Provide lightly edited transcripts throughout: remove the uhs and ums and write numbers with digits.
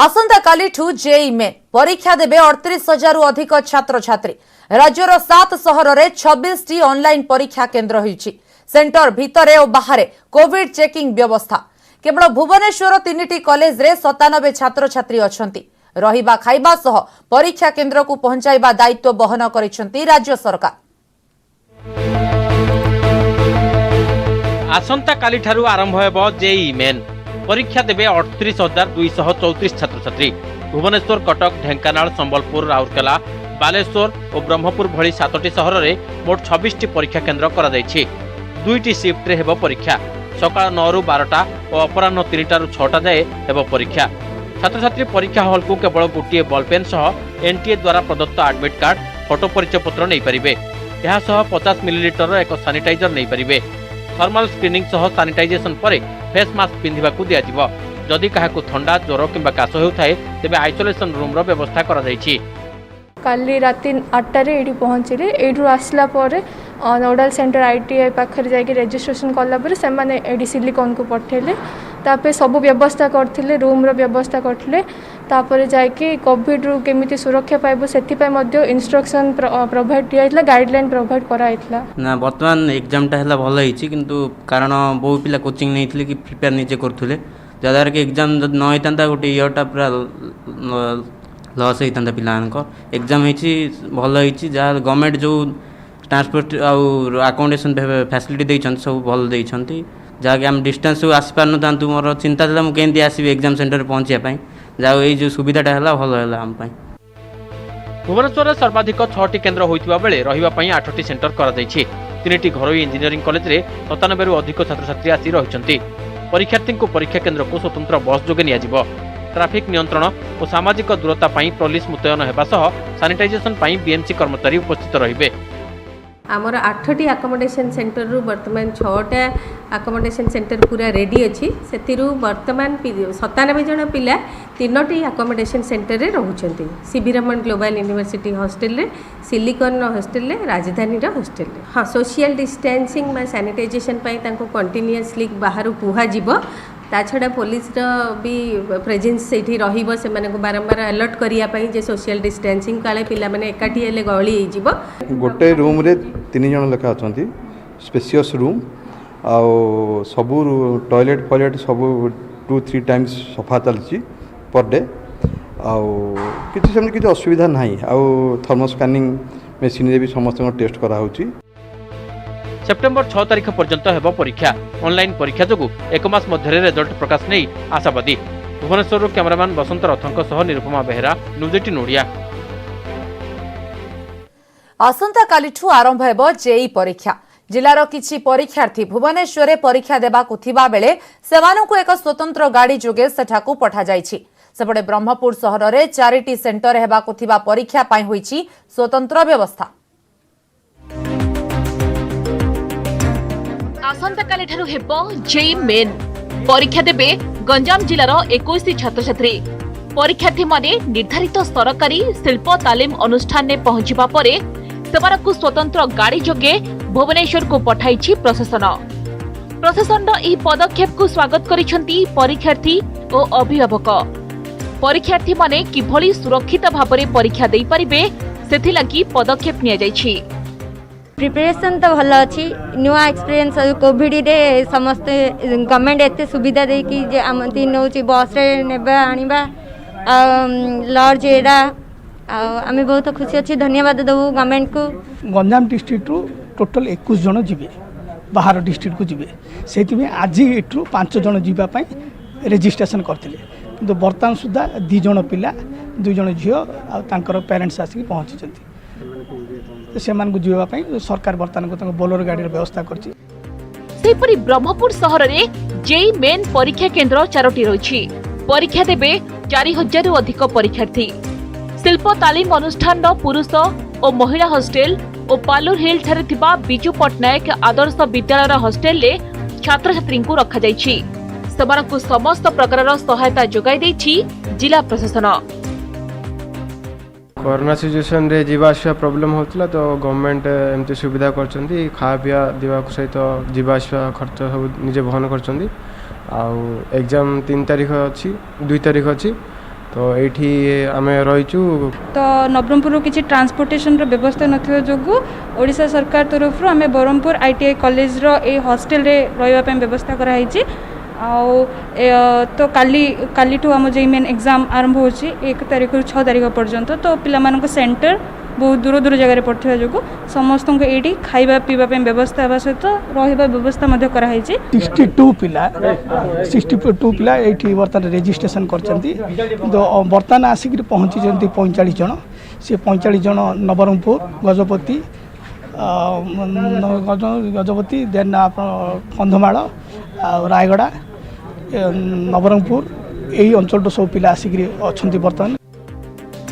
आसंता कालीठू JEE main परीक्षा देबे 38,000 रु अधिक छात्र छात्री। राज्यर 7 सहर में 26 टी ऑनलाइन परीक्षा केन्द्र होईछि। सेंटर भितरे और बाहर कोविड चेकिंग व्यवस्था। केवल भुवनेश्वर 3 कॉलेज रे 97 छात्र छात्री अछंती। रहिबा खाइबा सह परीक्षा केन्द्र को पहुंचाइबा दायित्व बहन करिसेंती राज्य सरकार। आसंता काली ठारू आरंभ हेबो जेई मेन परीक्षा देबे 38,234 छात्र छात्री। भुवनेश्वर, कटक, ढेंकानाल, संबलपुर, राउरकेला, बालेश्वर और ब्रह्मपुर भली 7टी सहर में मोट 26 टी परीक्षा केन्द्र करा जायछि। 2टी शिफ्ट रे हेबो परीक्षा। सकाळ 9 रु 12टा और अपराह्न 3टा रु 6टा जाए हेबो परीक्षा। छात्र छात्री परीक्षा हॉल को केवल गोटे बॉलपेन सह एनटीए द्वारा प्रदत्त एडमिट कार्ड, फोटो परिचय पत्र नहीं पारिबे। यह सह 50 मिलीलिटर एक सानिटाइजर नहीं पारिबे। थर्मल स्क्रीनिंग सह सानिटाइजेशन पर फेस मास्क पिंधिबा को दिया जिवो। जदि काहाकू ठंडा, ज्वर किंबा काश होउथाय तेबे आइसोलेशन रूम रो व्यवस्था करा जायछि। काली राति 8टारे ये पहुँचले। यू आसला नोडाल सेंटर आईटीआई पाखे जाकि रेजिस्ट्रेशन कलापर से सिलिकन को पठेले। तापर सब व्यवस्था करथिले, रूम रो व्यवस्था करथिले। तापर जाकि कोविड रु केमिति सुरक्षा पाइबो सेथिपय मध्ये इंस्ट्रक्शन प्रोवाइड दियाइतला, गाइडलाइन प्रोवाइड कराइतला। ना वर्तमान एग्जाम टा हला भल हिची, किंतु कारण बहु पिला कोचिंग नैथिले कि प्रिपेयर निजे करथुले। जदार कि एग्जाम जद न होइतांता गोटे इयरटा पूरा लॉस होइतांता पिलानको। एग्जाम हिची भल हिची। जा गवर्नमेंट जो ट्रांसपोर्ट और अकोमोडेशन फैसिलिटी देइछन सब भल देइछंती। जहाँकि आम डिस्टेंस आसी पारनु मोर चिंता था मुझे केमती आसबि एग्जाम सेंटर पहुँचापी। जहाँ ये सुविधाटा है भल है आम। भुवनेश्वर सर्वाधिक 6टी केन्द्र होइतिबा बेले रहिबा पई 8टी सेंटर करा जायछि। 3टी घरोई इंजीनियरिंग कॉलेज रे 97 रु अधिक छात्र छात्री आसी रहिछंती। परीक्षार्थी को परीक्षा केन्द्र को स्वतंत्र बस जोगे नियाजिबो। ट्रैफिक नियंत्रण और सामाजिक दूरता पई पुलिस मुतयन हेबा सह सैनिटाइजेशन पई बीएमसी कर्मचारी उपस्थित रहिबे। आमर 8टी आकोमोडेशन सेंटर रु वर्तमान 6टा आकोमोडेशन सेंटर पूरा रेडी अच्छी। से वर्तमान 97 जन पिला 3टी आकोमोडेशन सेंटर रे रहउछंती। CB Raman global university hostel रे, सिलिकन हॉस्टल रे, राजधानी हॉस्टल रे। हाँ, सोशल डिस्टेंसिंग में सैनिटाइजेशन पई तांको कंटिन्यूअसली बाहर कुहा जिवो। ता छड़ा पुलिस भी प्रेजेंस से रहिबो। से माने को बारंबार अलर्ट करिया पई जे सोशल डिस्टेंसिंग काले पिला माने एकाठी हेले गळी हे जिवो। गोटे रूम रे 3 जन लेखा अछंती। स्पेशियस रूम आ सब टॉयलेट फॉयलेट सब 2-3 टाइम्स सफा चलची पर डे। किसी समय किसी असुविधा नहीं। थर्मल स्कैनिंग मशीन रे भी समस्त टेस्ट करा होची। सेप्टेम्बर 6 तारिख पर्यंत हेबो परीक्षा। ऑनलाइन परीक्षा जोगु 1 मास मध्यरे रिजल्ट प्रकाश नहीं आशावादी। भुवनेश्वर कैमरामैन बसंत रथंक सह निरुपमा बेहेरा, न्यूज 18 ओडिया। आसंता कालीठू आरंभ हेबो जेई परीक्षा। जिलार किछि परीक्षार्थी भुवनेश्वर परीक्षा देबाकु थिबा बेले सेमानकु एक स्वतंत्र गाड़ी जोगे सेठाकु पठा जायछि। सेपटे ब्रह्मपुर सहर में 4टी सेंटर हेबाकु थिबा परीक्षा पई होईछि स्वतंत्र व्यवस्था। आसंता काली ठारू हेबो जेई मेन परीक्षा देबे गंजाम जिलार 21 छात्र छात्री। परीक्षार्थी माने निर्धारित सरकारी शिल्प तालीम अनुष्ठान ने पहुंचीबा परे सेमानकु स्वतंत्र गाड़ी जोगे भुवनेश्वर को पठाइछि प्रशासन। प्रशासन एही पदक्षेप को स्वागत करिसंती परीक्षार्थी और अभिभावक। परीक्षार्थी माने किभली सुरक्षित भाबरे परीक्षा देई परिबे सेथि लागि पदक्षेप निया जायछि। प्रिपरेशन तो भल अच्छी। नुआ एक्सपीरियंस कोविड रे समस्त गवर्नमेंट एते सुविधा दे कि जे आमती नौ बस रे नेबा आनिबा लॉज एरा आमे बहुत खुशी अच्छी। धन्यवाद देबो गवर्नमेंट को। गंजाम डिस्ट्रिक्ट रु टोटल 21 जन जिबे बाहर डिस्ट्रिक्ट को जिबे। सेति में आज एठु 5 जन जिबा पई रजिस्ट्रेशन करथिले, किंतु वर्तमान सुधा 2 जन पिला 2 जन झियो आ तांकर पेरेंट्स आसी पहुंची छथि। सेमान को जीवा पई सरकार वर्तमान को बोलेरो गाड़ी व्यवस्था करछि। सेपरि ब्रह्मपुर शहर रे जेई मेन परीक्षा केन्द्र 4टी रहिछि। परीक्षा देबे 4000 रु अधिक परीक्षार्थी। शिल्प तालीम अनुष्ठान पुरुष और महिला हॉस्टेल और पालुर हिल ठारे थिबा बिजू पटनायक आदर्श विद्यालय हॉस्टेल रे छात्र छात्री को रखा जायछि। सेमानकु समस्त प्रकार सहायता जोगाई दैछि जिला प्रशासन। कोरोना सिचुएशन रे जीवा आसवा प्रॉब्लम होतला तो गवर्नमेंट एमती सुविधा करचंदी। खा पिया दिवा सहित जीवा आसवा खर्च सब निजे वहन करचंदी। एग्जाम 3 तारिख अच्छी 2 तारिख अच्छी तो ये आम रहीचु। तो नवरंगपुर किसी ट्रांसपोर्टेशन व्यवस्था नथिबा जोगु ओडिशा सरकार तरफ आम ब्रह्मपुर ITI कॉलेज रो ए हॉस्टल रे रहिबा पय व्यवस्था करा हिची। तो काली ठू आम जेई मेन एग्जाम आरंभ होची 1 तारिख रु 6 तारिख पर्यंत। तो पिला मानक सेंटर बहुत दूर दूर जगह पड़ता जो समस्त ये खाଇବା पीवा व्यवस्था हेबा सहित रहिबा व्यवस्था मध्य करा हिची। 62 पिला ये बर्तमान रेजिस्ट्रेशन करछंती। तो बर्तमान आसिक पहुँची 45 जन। से 45 जन नवरंगपुर गजपति गजपति देन कंधमाल रायगड़ा नवरंगपुर यही अंचल सब पिला आसिक अच्छा बर्तमान।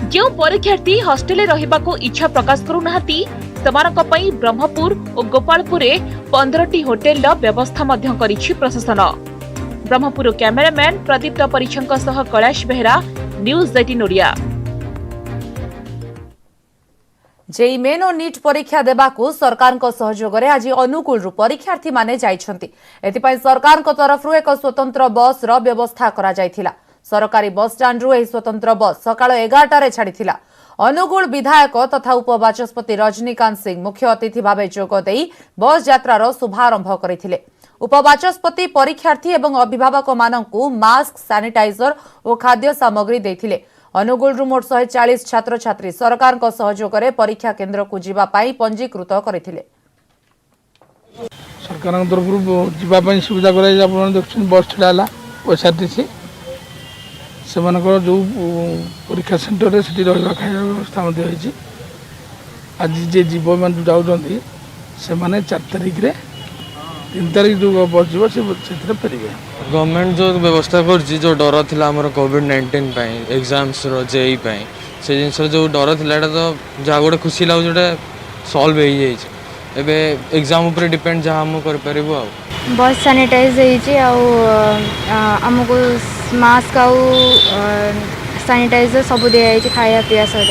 जो परीक्षार्थी हॉस्टेल रहिबाको इच्छा प्रकाश करूनाहांती सेमानक पई ब्रह्मपुर और गोपालपुर 15टी होटेल व्यवस्था मध्य करिछि प्रशासन। ब्रह्मपुर कैमरामैन प्रदीप्त परीक्षक सह Kailash Behera, news 18 Odia. JEE main और नीट परीक्षा देबाकू सरकार सहयोग में आज अनुकूल परीक्षार्थी माने जाइछंती। एथिपाई सरकार तरफ एक स्वतंत्र बस रो व्यवस्था करा जायथिला। सरकारी बस स्टाण्ड रु एही स्वतंत्र बस सकाळ 11टारे छाड़ीथिला। अनुगुल विधायक तथा उपबाचस्पति रजनीकांत सिंह मुख्य अतिथि भावे जोग देई बस यात्रार शुभारंभ करथिले। उपबाचस्पति परीक्षार्थी एवं अभिभावक मानकू मास्क, सैनिटाइजर और खाद्य सामग्री देथिले। अनुगुल मोट 140 छात्र छात्री सरकार सहयोग में परीक्षा केन्द्र को जीवा पाई पंजीकृत करथिले। सरकार तरफ जीवाई सुविधा कर बस छड़ा OSRTC से जो परीक्षा सेन्टर से रहा खाଇବା व्यवस्था आज जे जीव मान जाऊँगी से 4 तारिख 3 तारिख जो बस जीव से फेरवे। गवर्नमेंट जो व्यवस्था कर जो डर था आम कोविड-19 एग्जाम्स जेई से जिन जो डर था तो जहाँ गोटे खुशी लगे जो सल्व हो जाए। एबे एग्जाम ऊपर डिपेंड जहाँ हम कर परिबो। बस सैनिटाइज आमको मास्क आउ सैनिटाइजर सब दिया खाया पीया सहित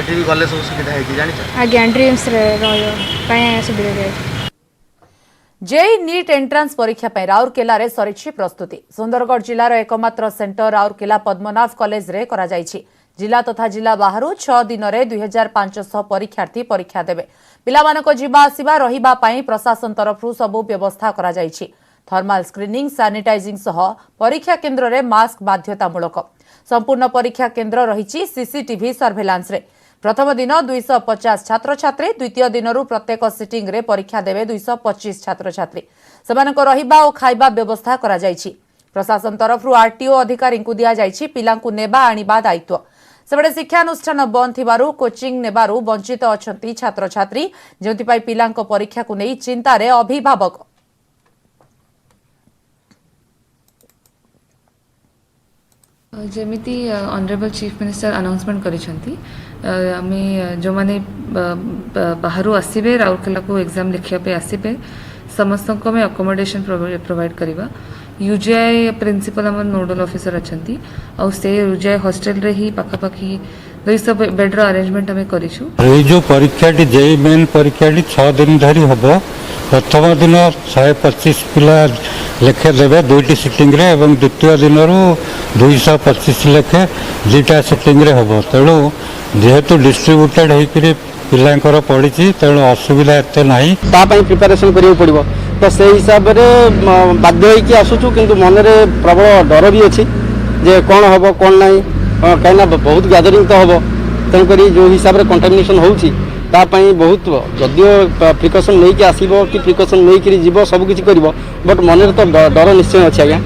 भी गले सब सुविधा है जानी आज्ञा ड्रीम्स रे सुविधा दिया। जेई नीट एंट्रांस परीक्षा पे राउरकेला रे सरिछि प्रस्तुति। सुंदरगढ़ जिलार एकमात्र सेंटर राउरकेला पद्मनाभ कॉलेज रे करा जायछि। जिला तथा जिला बाहर 6 दिन में 2500 परीक्षार्थी परीक्षा देवे। पिलामानक जीवा आसिबा रहिबा पई प्रशासन तरफ सबु व्यवस्था करा जायछि। थर्माल स्क्रीनिंग, सैनिटाइजिंग सह परीक्षा केन्द्र रे मास्क बाध्यतामूलक। संपूर्ण परीक्षा केन्द्र रहिछि सीसीटीवी सर्वेलांस रे। प्रथम दिन 250 छात्र छात्री, द्वितीय दिनरू प्रत्येक सिटिंग रे परीक्षा देवे 225 छात्र छात्री। सेमानक रहिबा और खाइबा व्यवस्था करा जायछि। प्रशासन तरफ RTO अधिकारी को दिया जायछि पिलांकु नेबा आनिबा दायित्व। सेबडे शिक्षानुष्ठान बंद थिबारु कोचिंग नेबारु वंचित अछंती छात्र छात्री, जेउतिपाई पिलांक परीक्षा को नै चिंता रे अभिभावक। जेमिति ऑनरेबल चीफ मिनिस्टर अनाउंसमेंट करिसंती आमे जो माने बाहरु आसीबे राउरकेला को एग्जाम लिखिया पे आसीबे समस्त को में अकोमोडेशन प्रोवाइड करिबा। यूजीआई प्रिंसिपल हमर नोडल ऑफिसर अछंती और से यूजीआई हॉस्टल रे ही पाखापाखी 200 बेड रो अरेंजमेंट हमें करिछु। ए जो परीक्षाटी जेई मेन परीक्षाटी 6 दिन धरी हबो। प्रथम दिन 125 पिला लेखे देवे 2टी सिटिंग रे एवं द्वितीय दिन 225 लेखे 2टा सिटिंग रे हबो। तेणु जेहेतु डिस्ट्रीब्यूटेड होकर पिलांकर पड़ी तेणु असुविधा एते नहीं। प्रिपेरेसन करियो पड़िबो तो से हिसाब रे बाध्य होइकी आसुछु किंतु मन रे प्रबल डर भी अछि जे कोन हबो कोन नाही काइना बहुत गैदरिंग तो हबो। तेन करी जो हिसाब रे कंटामिनेशन होउछि ता पई बहुत जदियो प्रिकॉशन नै कि आसीबो कि प्रिकॉशन नै कि जीवो सब किछि करबो बट मन रे तो डर निश्चय अछि। आज्ञा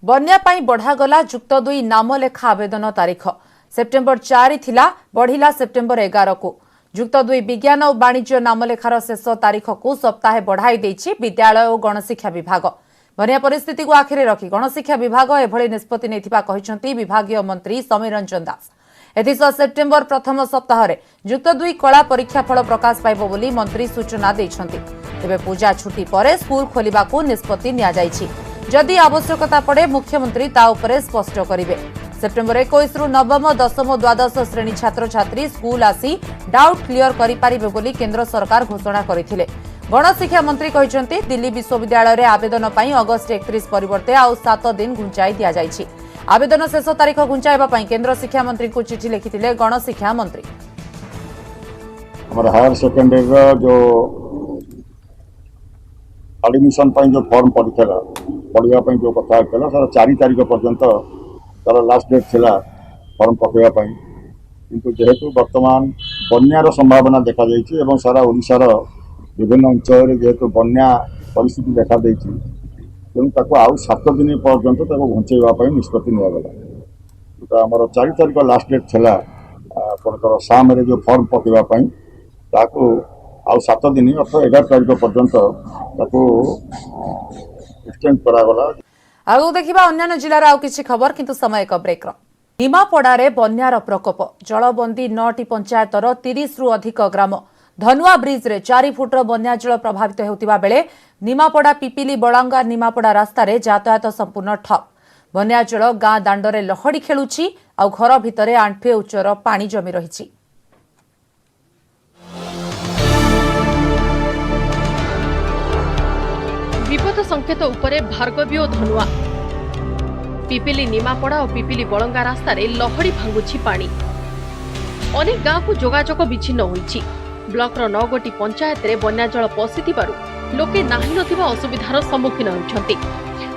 बन्या पई बढ़ा गला युक्त 2 नाम लेखा आवेदन तारीख। सेप्टेम्बर 4 थिला बढ़िला सेप्टेम्बर 11 को। युक्त 2 विज्ञान और वाणिज्य नामलेखार शेष तारीख को सप्ताहे बढ़ाई देछि विद्यालय और गणशिक्षा विभाग। बन्या परिस्थिति को आखिरे रखी गणशिक्षा विभाग एभଳି निष्पत्ति नेथिबा कहिसंती विभागीय मंत्री समीर रंजन दास। एथिसह सेप्टेम्बर प्रथम सप्ताह रे युक्त 2 कला परीक्षा फल प्रकाश पाइबो बोली मंत्री सूचना दैछंती। तेबे पूजा छुट्टी परे स्कूल खोलिबा को निष्पत्ति निया जायछि। जदि आवश्यकता पड़े मुख्यमंत्री ता उपरे स्पष्ट करिवे। सेप्टेम्बर 21 रु नवम, दशम और द्वादश श्रेणी छात्र छात्री स्कूल आसी डाउट क्लियर करि पारिबे बोली केंद्र सरकार घोषणा करथिले। गणशिक्षा मंत्री कहिसंती दिल्ली विश्वविद्यालय रे आवेदन पई अगस्त 31 परिवर्ते आउ 7 दिन घुंचाई दिया जायछि। आवेदन शेष तारीख घुंचाइबा पई केंद्र शिक्षा मंत्री को चिठी लिखिथिले गणशिक्षा मंत्री। हमारे हायर सेकेंडरी जो एडमिशन जो फॉर्म पड़ता पढ़ाई जो कथा सर 4 तारीख पर्यंत तार लास्ट डेट थिला फॉर्म पकड़ापी किंतु जेहेतु वर्तमान बन्यार संभावना देखा एवं सारा ओडिशार विभिन्न अंचल जेहेतु बन्या परिस्थिति देखा तेणु ताको आउ 7 दिन पर्यंत घुंचाइवाई निष्पत्ति निगला। आमर 4 तारीख लास्ट डेट थिला आपंकर साम जो फॉर्म पकड़ापी ताको आउ 7 दिन अर्थात 11 तारीख पर्यंत एक्सटेंड करागला। आगु देखिबा अन्य जिलार आउ किछि खबर किंतु समय एक ब्रेक। निमापड़ारे बन्यार प्रकोप जलबंदी 9टी पंचायतर 30 रु अधिक ग्राम धनुआ ब्रिज रे 4 फुटर बन्या जल प्रभावित हेउतिबा बेले निमापड़ा पिपिली बलांगा निमापड़ा रास्ता रे यातायात संपूर्ण ठप। बन्या जल गाँ दांडरे लहड़ी खेलुछि आ घर भितरे आंठुए उच्चर पानी जमी रहिछि। विपद संकेत उपरे भार्गवी और धनुआ पिपिली निमापड़ा और पिपिली बलंगा रास्ता रे लहड़ी भांगुछि पानी। अनेक गाँ को जोगाजोग विच्छिन्न होइछि। ब्लॉक रो 9 गोटी पंचायत रे बन्या जल पसिथिबारु लोके नाही नथिबा असुविधार सम्मुखीन होइछन्ति।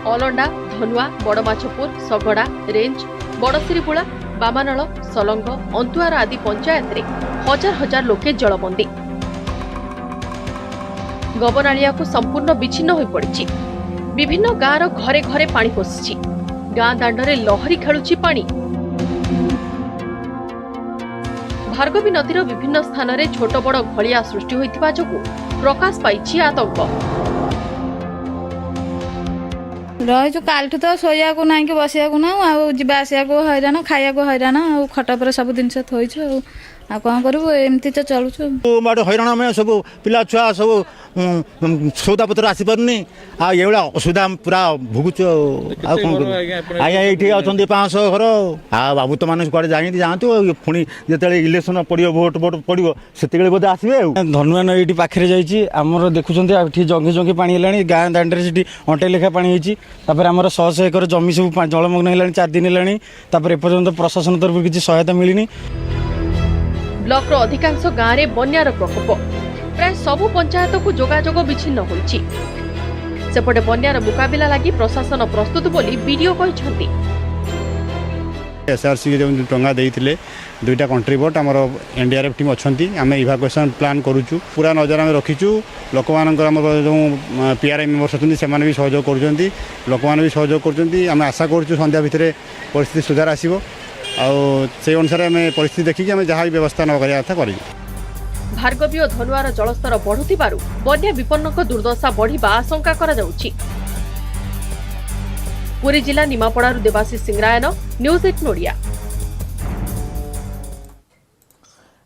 अलंडा धनुआ बड़माछपुर सगड़ा रेंज बड़सिरीपुला बामानल सलंग अंतुआर आदि पंचायत रे हजार हजार लोके जलबंदी। गबनालिया को संपूर्ण विच्छिन्न हो पड़ी। विभिन्न गाँव घरे घरे पानी पशिछि। गाँ दांडरे लहरी खेलुछि पानी। भार्गवी नदीर विभिन्न स्थान में छोट बड़ घलिया सृष्टि होइथिबा जोगु प्रकाश पाइछि आतंक। रही काल तो शोया को ना कि बसिया को ना आसा को हैरान खाया को हैरान खट पर सब जिन थोइछु आ कौन करू एमती तो चलुछु माड़ हैरान आम सब पिला छुआ सब सौदा पत्र आसी पारनी आ ये असुविधा पूरा भोगुच आज्ञा ये अच्छा 500 घर आ बाबू तो मैंने कड़े जानी जातु पुणी जो इलेक्शन पड़ो भोट भोट पड़ो से बोधे आसवे धनुआ नई ये पाखे जामर देखुं जंगी जंगी पा है गाँ दाण्डे से अंटे लेखा पा आमर 100 एकर जमी सब जलमग्न है 4 दिन है एपर्यंत प्रशासन तरफ किसी सहायता मिलनी। ब्लॉक रो अधिकांश गाँव में बन्यार प्रकोप प्राय सबु पंचायत को जोगाजोग विच्छिन्न होइछि। सेपटे बन्यार मुकाबिला लागि प्रशासन प्रस्तुत बोली बीडीओ कहिसंती। एसआरसी के जो टंगा देइथिले 2टा कंट्रीब्यूट आमर एनडीआरएफ टीम अच्छी आम इवाकुएसन प्लान करूँ पूरा नजर आम रखीचु लोक मान जो पीआरआई मेम्बर्स अच्छे से भी सहयोग कर लोक मैंने भी सहयोग कर आशा करूँ संध्या भितर परिस्थिति सुधार आसो से अनुसार आम परिस्थिति देखिए आम जहाँ व्यवस्था न करा कथा कर। भार्गवी और धनुआर जलस्तर बढ़ुथिबारु बन्या विपन्नक दुर्दशा बढ़िबा आशंका करा जाउछि। पुरी जिला निमापड़ारु देवाशीष सिंगरायन न्यूज 18 ओडिया।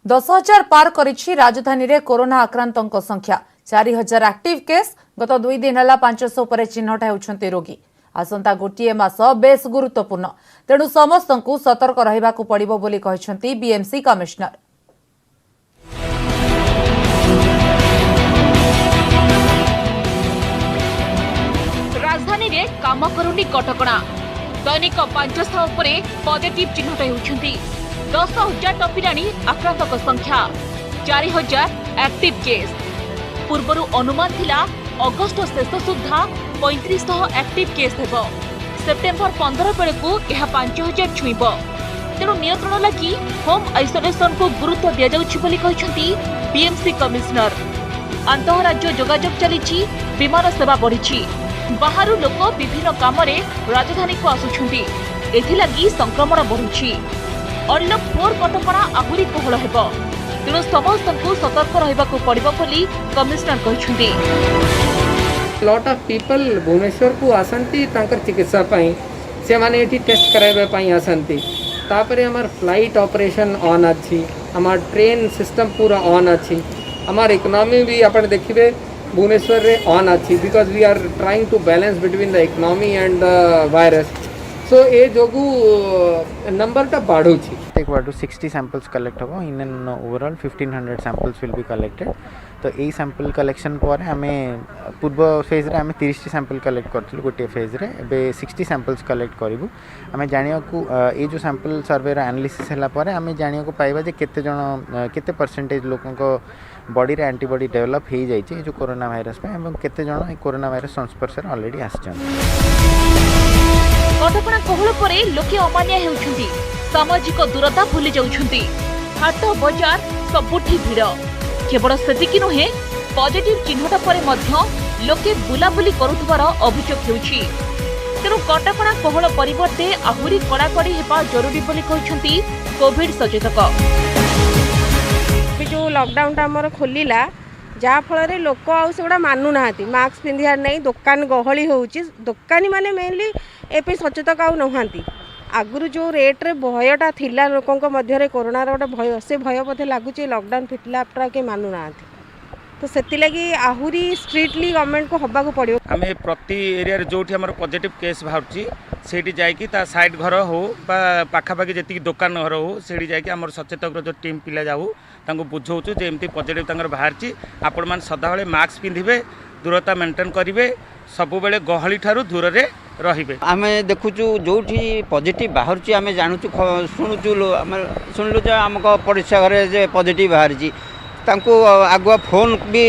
10,000 पार करिछि राजधानी रे कोरोना आक्रांतक संख्या 4,000 एक्टिव केस गत 2 दिन हला 500 पर चिन्हट हेउछन्ति रोगी। आसंता गोटिए मास बेस गुरुत्वपूर्ण तेणु समस्तंकु सतर्क रहिबाकु पड़िबो बोली कहिसंति बीएमसी कमिश्नर। राजधानी रे काम करुनी कटकणा दैनिक 500 उपरे पॉजिटिव चिन्हट हेउछन्ति। 10,000 टपिलाणी आक्रांतक संख्या 4,000 एक्टिव केस। पूर्वरु अनुमान थिला अगस्त शेष सुधा 3500 एक्टिव केस हेबो। सेप्टेम्बर 15 बेलकु यह 5,000 छुईब। तेणु नियंत्रण लगी होम आइसोलेशन को गुरुत्व दिया जाउछि बोली कहिसंति बीएमसी कमिश्नर। अंतरराज्य जोगाजोग चलीछि विमान सेवा बढ़िछि। बाहरु लोक विभिन्न कामरे राजधानी को आसुछन्ति एथिलागि संक्रमण बढ़ुछि। अनलॉक 4 कटकणा आहुरी कोहल हेबो तेणु समस्तंकु सतर्क रहिबाकु पड़िबो बोली कमिश्नर कहिसंति। लॉट ऑफ पीपल भुवनेश्वर को आसंती तांकर चिकित्सा पाई से माने एठी टेस्ट कराइबा पाई आसंती तापरे हमार फ्लाइट ऑपरेशन ऑन अछि हमार ट्रेन सिस्टम पूरा ऑन अछि हमार इकोनॉमी भी आपण देखिबे भुवनेश्वर रे ऑन अछि because we are trying to balance between the economy and the virus so ए जोगु नंबर टा बाढुछि। take about 60 samples collect होगा in an overall 1500 samples will be collected. तो यही सैंपल कलेक्शन पर आम पूर्व फेज रे आम 30 सैंपल कलेक्ट करूँ गोटे फेज रे एबे 60 सैंपल्स कलेक्ट करूँ आम जाना ये जो सैंपल सर्वे एनालिसिस है आम जाना पाइबा जे केते परसेंटेज लोकों बॉडी रे एंटीबॉडी डेवलप हो जाए जो कोरोना भाइरस पे एवं केते जण कोरोना भाइरस संस्पर्श ऑलरेडी आछन। कटकणा कोहल परे लोके अमानिया हेउछंती सामाजिक दूरता भूली जाउछंती हाट बाजार सबुठी भिड़ केवल सेतिकी नुहे पॉजिटिव चिन्हट परे मध्य लोके बुलाबुली करुथबार अभियोग हेउछि तेणु कटकणा कोहल परिवर्ते आहुरी कड़ाकड़ी हेबा जरूरी बोली कहछंती कोविड सचेतक। जो लॉकडाउन आमर खोलिला जहाँफल लोक आउटा मानु ना मास्क पिंधार नहीं दुकान गहली होची दुकानी माने मेनली ए सचेतक आउ नहांती आगुरी जो रेट्रे भयटा थिला लोकों मध्य कोरोनार गोटे भय से भय बोधे लगुच लॉकडाउन फिटला आफ्टर के मानु ना तो से आहुरी स्ट्रिक्टली गवर्नमेंट को हवा को पड़ो आम प्रति एरिया जो पॉजिटिव केस बाहर से जाकि साइड घर हो पाखापाखि जी दुकान घर हो से जाम सचेतक जो टीम पिला जाऊ बुझाऊँ जे एमती पॉजिटिव बाहर आपण मैंने सदाबले मास्क पिंधे दूरता मेंटेन करेंगे सबुबले गहली ठारू दूर रे रहिबे। आम देखुचु जो पॉजिटिव बाहर आम जानूँ शुणुलु जो आम पड़ोसा घर जे पॉजिटिव बाहर आगुआ फोन भी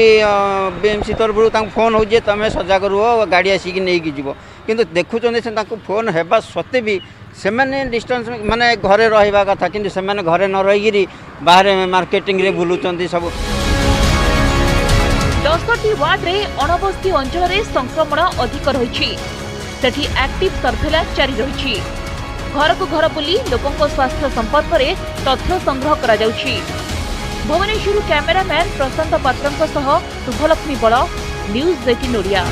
बीएमसी तरफ फोन हो तुम सजग रुह गाड़ी आसिक नहीं जीव किंतु देखुं से फोन होगा सत्वे भी से डिस्टेंस माने घरे रहा कथा कि से घरे न रही बाहर मार्केटिंग रे बुलूचंती सब 10टी वार्ड रे अणबस्ती अंचल रे संक्रमण अधिक रही एक्टिव सर्वेलांस जारी रही घर को घर बुली लोकों स्वास्थ्य संपर्क में तथ्य संग्रह करा जाउछि। भुवनेश्वर कैमेरामैन प्रशांत पात्रंक सह शुभलक्ष्मी बड़ न्यूज 18 ओडिया।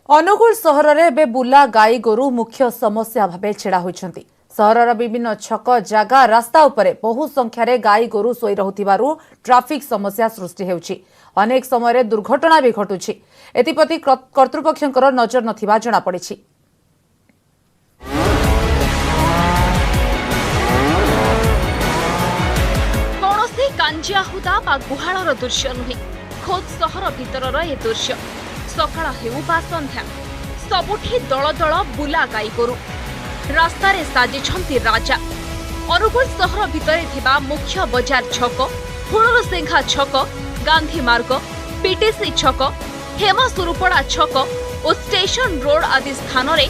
अनुगुल सहर रे बे बुला गाई गोरु मुख्य समस्या भाबे छेड़ा होइछंती। सहरर विभिन्न छक जागा रास्ता उपरे बहु संख्यार गाई गोरु सोई रहुथिबारु ट्राफिक समस्या सृष्टि हेउछि। अनेक समय दुर्घटना भी घटुछि एतिप्रति कर्तृपक्षंकर नजर नथिबा जणा पड़िछि। कौनसी कांजियाहुदा बा गुहाळर दृश्य नुहे खोद सहर भितरर ए दृश्य सकाळ हेउ बा संध्या सबुठी दल दल बुला गाई गोरु रास्ता रे साजिछंती राजा। अनुगुल सहर भितरे थिबा मुख्य बजार छक हुणरसिंघा छक गांधी मार्ग पीटीसी छक हेमा सुरुपड़ा छक और स्टेशन रोड आदि स्थान रे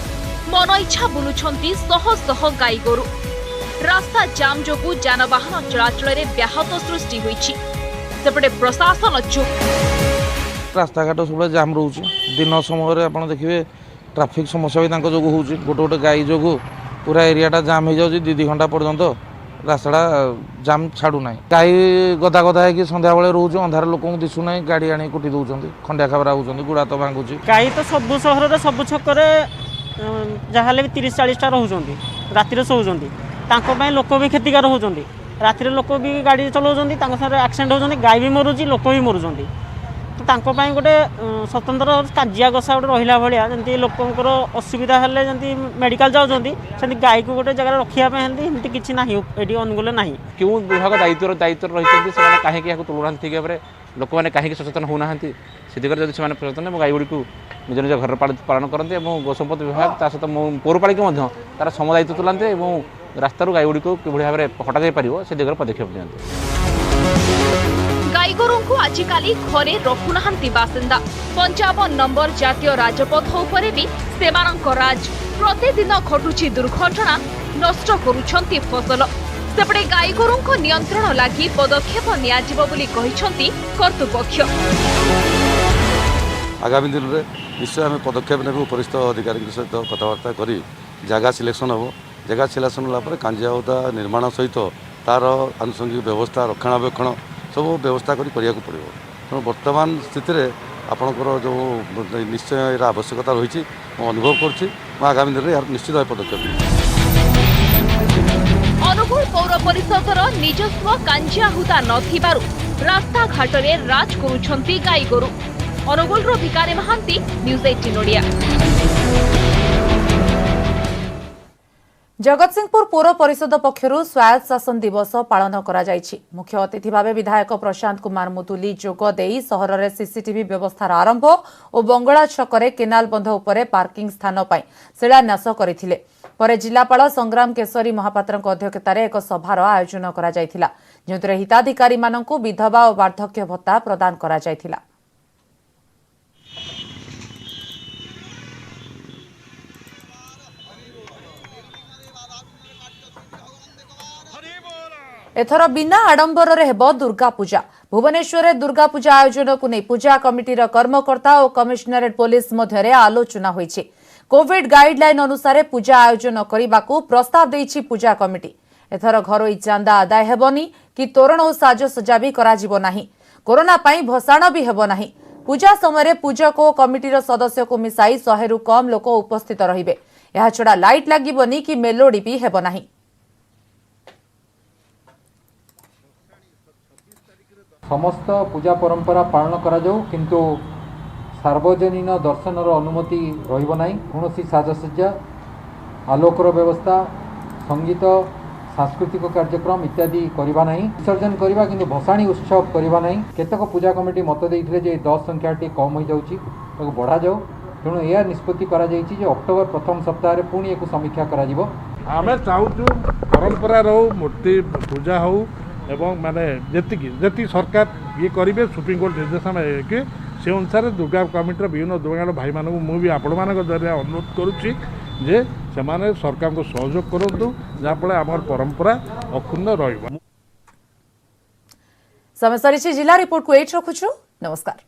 मन इच्छा बुलुछंती शह शह गाई गोरु। रास्ता जाम जोगु जानवाहन चलाचल रे व्याहत सृष्टि होईछि सेपटे प्रशासन चुप। रास्ता घाट सब जाम रोचे दिन समय आप देखिए ट्राफिक समस्या भी जो हो गोटे गोटे गाई जो पूरा एरियाटा जाम हो जाए 2 घंटा पर्यंत रास्ता जाम छाड़ू ना गाई गदा गदा है संध्या बेले रोज अंधार लोक दिशु ना गाड़ी आनी कुटी दौरान खंडिया खबरा होती गुड़ा तो भांगुची गाई तो सबू सहर सबू छक जहाँ भी 30-40टा रोचे राति शोचती लोक भी क्षतिकार होती राति लोक भी गाड़ी चलाउछन्ति एक्सीडेंट होती गाई भी मरुची लोक भी मरुचंती तो गोटे स्वतंत्र काजिया गसा गोटे रहा भाया जमी लोकर असुविधा हेल्ले जमी मेडिकल जाऊँगी गाई को गोटे जगह रखापी किसी ना ये अनुकूल ना क्यों विभाग दायित्व रही कहीं तुलुना ठीक भाव लोक मैंने कहीं सचेतन होना से दिगरे जब से सचेतन गाई गुड़ी को निज निज घर पालन करते गोसंपद विभाग सहित पौरपालिका तार सम दायित्व तुलाते रास्तार गाई गुड़ी को किभली भाव में हटा जाई पारिबो से दिगरे पदक्षेप दियंते। गाई गोरु को आजिकाली घरे रखुनाहांती बासिंदा 55 नंबर जातीय राजपथ उपरे भी सेमानंक राज प्रतिदिन घटुची दुर्घटना नष्ट करुछंती फसल सेपटे गाई गोरु नियंत्रण लागि पदक्षेप नियाजिबो बोली कहिछंती कर्तृपक्ष। आगामी दिन में निश्चय आम पदक्षेप ने उपरिस्थ अधिकारी सहित कथबार्ता करी जगह सिलेक्शन हम जगह सिलेक्शन होगा कांजियाहुदा निर्माण सहित तार आनुषंगिक व्यवस्था रक्षणाबेक्षण सब व्यवस्था करा पड़ो तेणु वर्तमान स्थिति में आपणकर जो निश्चय आवश्यकता रही अनुभव करुँच आगामी दिन में निश्चित भाव पदक्षेप। अनुगुल पौर परिषदर निजस्व कांजियाहुदा नथिबारु रास्ता घाट रे राज करुछंती गाई गोरु। अनुगुल भिकारी महांती न्यूज 18 ओडिया। जगतसिंहपुर पौर परिषद पक्षर स्वायत्त शासन दिवस पालन करा जायछि। मुख्य अतिथि भाव विधायक प्रशांत कुमार मुदुली जोगदे सहर में सीसीटीवी व्यवस्थार आरंभ और बंगला छकरे केनाल बंध उपरे पार्किंग स्थान पर शिलान्यास करथिले। परे जिलापाल संग्राम केशरी महापात्र अध्यक्षतार एक सभार आयोजन करा जायथिला, जेउतरे हिताधिकारी माननकु विधवा और वार्धक्य भत्ता प्रदान करा जायथिला। एथर बिना आडंबर हेब दुर्गा पूजा। भुवनेश्वर में दुर्गा पूजा आयोजन को नहीं पूजा कमिटीर कर्मकर्ता और कमिशनरेट पुलिस मध्य आलोचना होईछि। कोविड गाइडलाइन अनुसार पूजा आयोजन करने को प्रस्ताव देइछि पूजा कमिटी। एथर घरोई चांदा आदाय हेबनी कि तोरण और साजसज्जा भी कराजिबो नाही। कोरोना पाई भसाण भी हेबो नाही। पूजा समय पूजक और कमिटीर सदस्य को मिसाई 100 रु कम लोक उपस्थित रहिबे। एहा छडा लाइट लागिबनी कि मेलोडी भी हेबो नाही। समस्त पूजा परंपरा पालन करा जाऊ, किंतु सार्वजनीन दर्शनर अनुमति रहिबो नाही। कौनसी साजसज्जा, आलोकर व्यवस्था, संगीत, सांस्कृतिक कार्यक्रम इत्यादि करबा नाही। विसर्जन करबा किंतु भसाणी उत्सव करबा नाही। केतक पूजा कमिटी मत देइथिले जे 10 संख्याटी कम हो जाउची, ताको बढ़ा जाऊ। तेणु यह निष्पत्ति करा जाइछि जे अक्टोबर प्रथम सप्ताह रे पुणी एक समीक्षा करा जिवो। आमे चाहूछु परंपरा रहू, मूर्ति पूजा हो एवं माने जी सरकार ये करेंगे सुप्रीम कोर्ट निर्देशन कि से अनुसार दुर्गा कमिटर विभिन्न दुर्गा भाई मानू मुझे आपण मान द्वारा अनुरोध करुच्ची जे से सरकार को सहयोग करूँ जहाँफल आम परंपरा अक्षुण्ण रही। समय सरी जिला रिपोर्ट को एट रखुछु। नमस्कार।